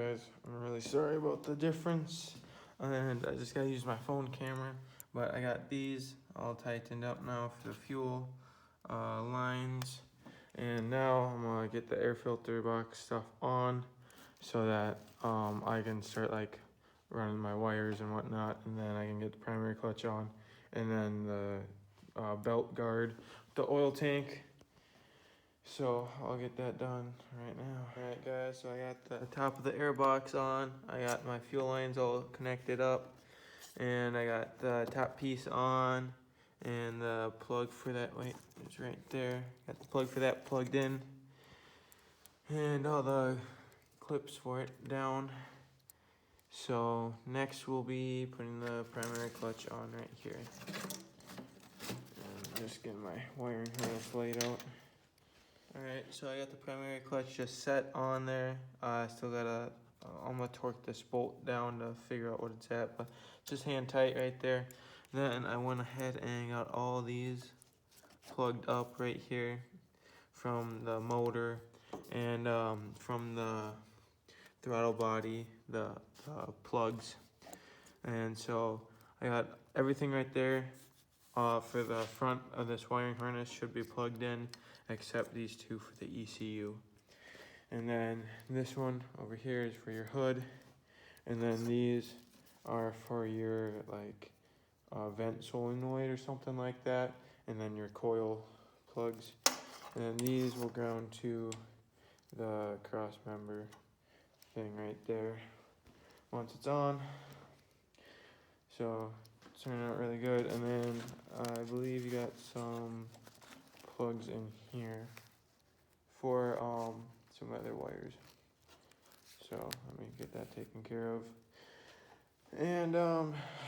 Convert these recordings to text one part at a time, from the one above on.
guys, I'm really sorry about the difference, and I just gotta use my phone camera, but I got these all tightened up now for the fuel lines, and now I'm gonna get the air filter box stuff on so that I can start like running my wires and whatnot, and then I can get the primary clutch on, and then the belt guard, the oil tank. So I'll get that done right now. All right, guys, so I got the top of the air box on. I got my fuel lines all connected up, and I got the top piece on, and the plug for that, wait, it's right there. Got the plug for that plugged in, and all the clips for it down. So next we'll be putting the primary clutch on right here. And just getting my wiring harness laid out. Alright, so I got the primary clutch just set on there. I still gotta, I'm gonna torque this bolt down to figure out what it's at, but just hand tight right there. Then I went ahead and got all these plugged up right here from the motor and from the throttle body, the plugs. And so I got everything right there. For the front of this wiring harness should be plugged in, except these two for the ECU. And then this one over here is for your hood. And then these are for your like vent solenoid or something like that. And then your coil plugs. And then these will ground to the cross member thing right there once it's on. So it's turning out really good. And then I believe you got some plugs in here for some other wires. So let me get that taken care of. And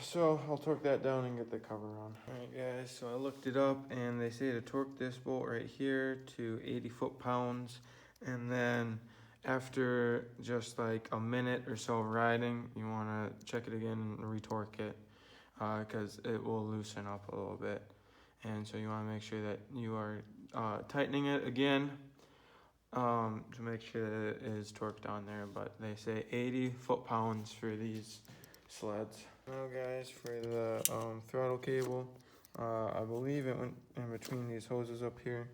so I'll torque that down and get the cover on. Alright guys, so I looked it up and they say to torque this bolt right here to 80 foot-pounds, and then after just like a minute or so riding, you want to check it again and retorque it because it will loosen up a little bit. And so you want to make sure that you are tightening it again to make sure that it is torqued on there. But they say 80 foot-pounds for these sleds. Now guys, for the throttle cable, I believe it went in between these hoses up here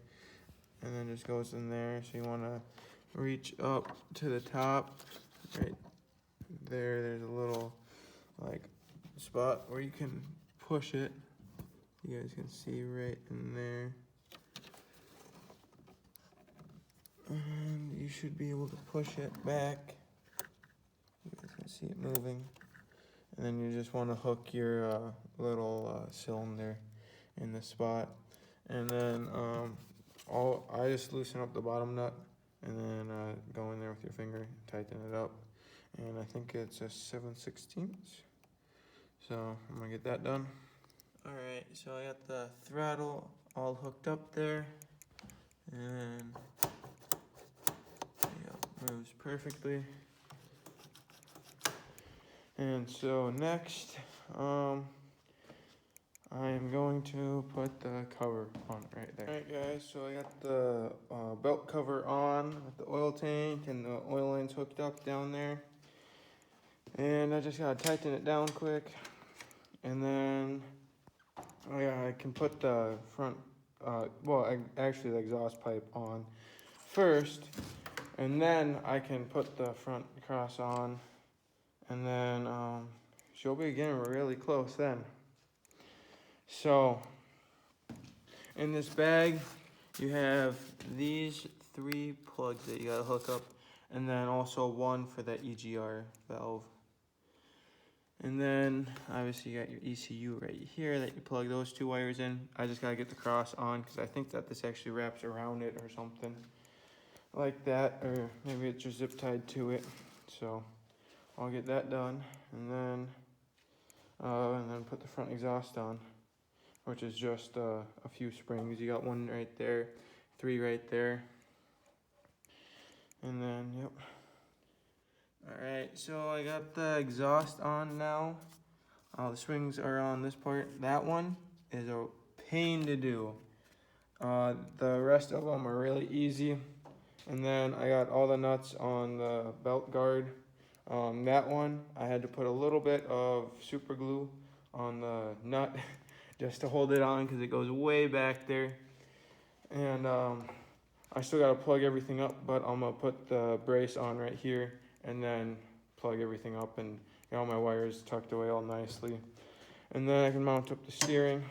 and then just goes in there. So you want to reach up to the top right there. There's a little like spot where you can push it. You guys can see right in there, and you should be able to push it back. You guys can see it moving. And then you just want to hook your little cylinder in the spot. And then I just loosen up the bottom nut and then go in there with your finger, tighten it up. And I think it's a 7/16. So I'm gonna get that done. All right, so I got the throttle all hooked up there, and yeah, moves perfectly. And so next, I am going to put the cover on right there. All right, guys, so I got the belt cover on with the oil tank and the oil lines hooked up down there. And I just gotta tighten it down quick. And then, oh yeah, I can put the front, actually the exhaust pipe on first. And then I can put the front cross on. And then she'll be getting really close then. So in this bag, you have these 3 plugs that you gotta hook up, and then also one for that EGR valve. And then obviously you got your ECU right here that you plug those 2 wires in. I just gotta get the cross on because I think that this actually wraps around it or something like that, or maybe it's just zip tied to it. So I'll get that done, and then put the front exhaust on, which is just a few springs. You got 1 right there, 3 right there, and then yep. All right, so I got the exhaust on now. The springs are on this part. That one is a pain to do. The rest of them are really easy. And then I got all the nuts on the belt guard That one, I had to put a little bit of super glue on the nut just to hold it on because it goes way back there. And I still got to plug everything up, but I'm going to put the brace on right here and then plug everything up and get all my wires tucked away all nicely. And then I can mount up the steering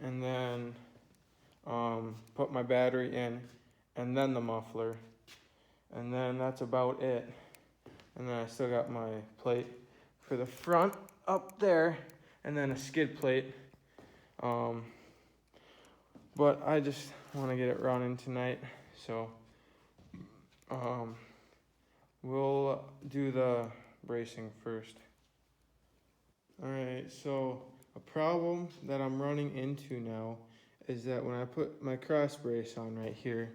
and then put my battery in and then the muffler. And then that's about it. And then I still got my plate for the front up there and then a skid plate. But I just want to get it running tonight, so we'll do the bracing first. Alright, so a problem that I'm running into now is that when I put my cross brace on right here,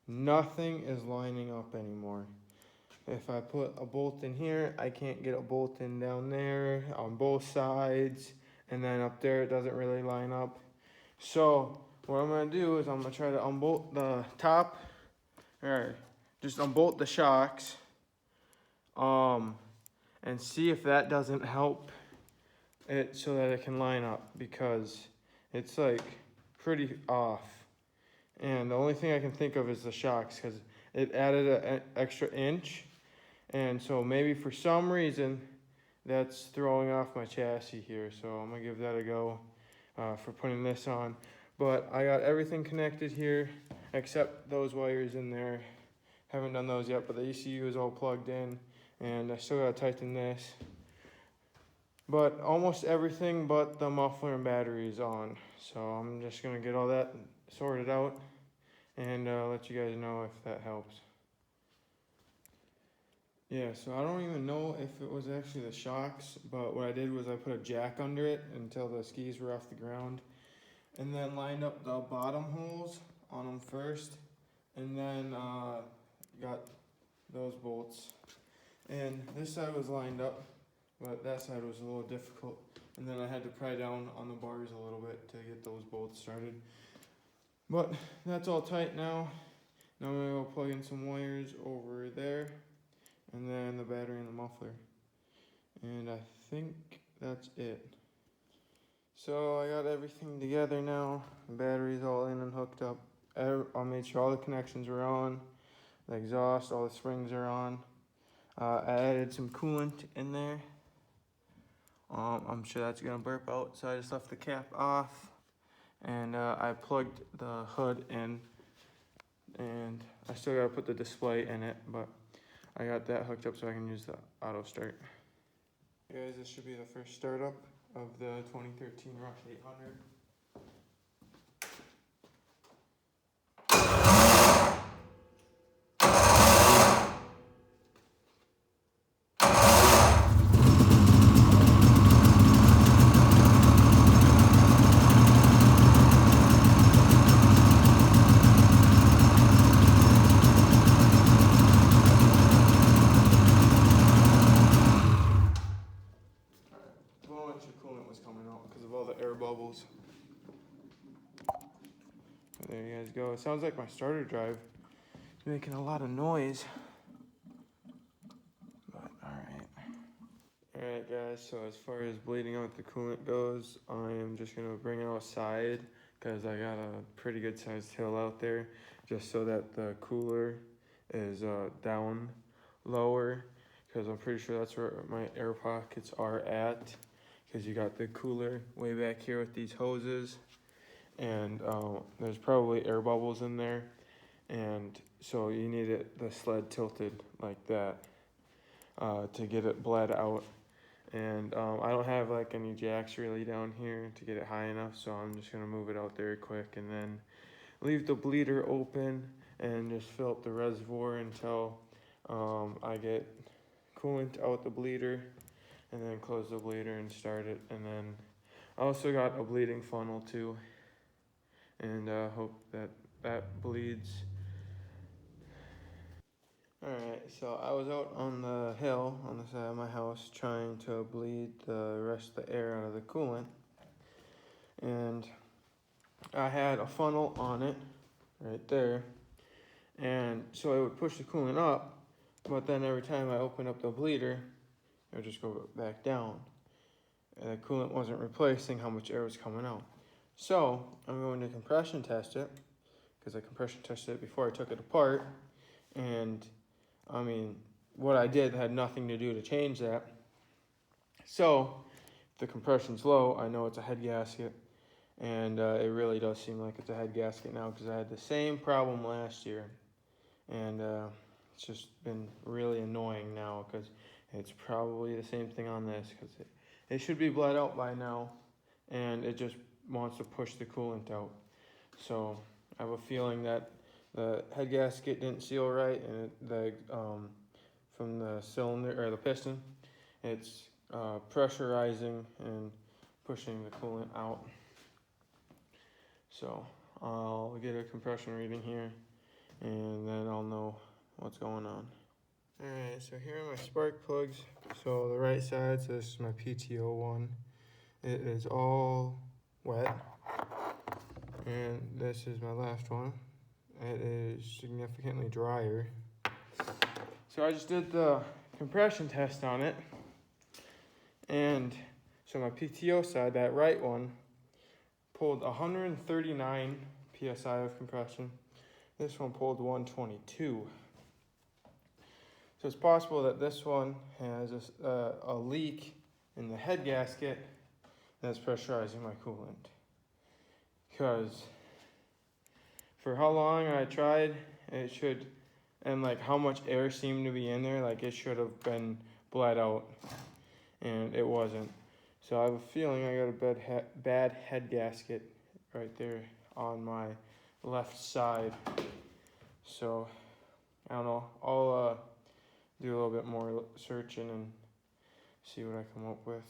nothing is lining up anymore. If I put a bolt in here, I can't get a bolt in down there on both sides, and then up there it doesn't really line up. So what I'm gonna do is I'm gonna try to unbolt the top, or just unbolt the shocks, and see if that doesn't help it so that it can line up, because it's like pretty off. And the only thing I can think of is the shocks, because it added an extra inch, and so maybe for some reason that's throwing off my chassis here. So I'm gonna give that a go for putting this on. But I got everything connected here except those wires in there. Haven't done those yet, but the ECU is all plugged in, and I still gotta tighten this. But almost everything but the muffler and battery is on. So I'm just gonna get all that sorted out and let you guys know if that helps. Yeah, so I don't even know if it was actually the shocks, but what I did was I put a jack under it until the skis were off the ground, and then lined up the bottom holes on them first, and then got those bolts. And this side was lined up, but that side was a little difficult. And then I had to pry down on the bars a little bit to get those bolts started. But that's all tight now. Now I'm gonna go plug in some wires over there, and then the battery and the muffler. And I think that's it. So I got everything together now. The battery's all in and hooked up. I made sure all the connections were on. The exhaust, all the springs are on. I added some coolant in there. I'm sure that's gonna burp out, so I just left the cap off. And I plugged the hood in. And I still gotta put the display in it, but I got that hooked up so I can use the auto start. Hey guys, this should be the first startup of the 2013 Rush 800. Coolant was coming out because of all the air bubbles. There you guys go. It sounds like my starter drive is making a lot of noise. But alright guys, so as far as bleeding out the coolant goes, I am just gonna bring it outside because I got a pretty good sized hill out there, just so that the cooler is down lower, because I'm pretty sure that's where my air pockets are at. Because you got the cooler way back here with these hoses, and there's probably air bubbles in there, and so you need the sled tilted like that to get it bled out. And I don't have like any jacks really down here to get it high enough, so I'm just gonna move it out there quick and then leave the bleeder open and just fill up the reservoir until I get coolant out the bleeder, and then close the bleeder and start it. And then I also got a bleeding funnel too, and hope that bleeds. Alright, so I was out on the hill on the side of my house trying to bleed the rest of the air out of the coolant, and I had a funnel on it right there, and so I would push the coolant up, but then every time I open up the bleeder, it would just go back down. And the coolant wasn't replacing how much air was coming out. So I'm going to compression test it, because I compression tested it before I took it apart. And I mean, what I did had nothing to do to change that. So if the compression's low, I know it's a head gasket. And it really does seem like it's a head gasket now, because I had the same problem last year. And it's just been really annoying now, because it's probably the same thing on this, because it should be bled out by now, and it just wants to push the coolant out. So I have a feeling that the head gasket didn't seal right, and from the cylinder or the piston, it's pressurizing and pushing the coolant out. So I'll get a compression reading here, and then I'll know what's going on. Alright, so here are my spark plugs. So the right side, so this is my PTO one. It is all wet. And this is my last one. It is significantly drier. So I just did the compression test on it. And so my PTO side, that right one, pulled 139 PSI of compression. This one pulled 122. So it's possible that this one has a leak in the head gasket that's pressurizing my coolant. Because for how long I tried, it should, and like how much air seemed to be in there, like it should have been bled out, and it wasn't. So I have a feeling I got a bad head gasket right there on my left side. So I don't know, I'll do a little bit more searching and see what I come up with.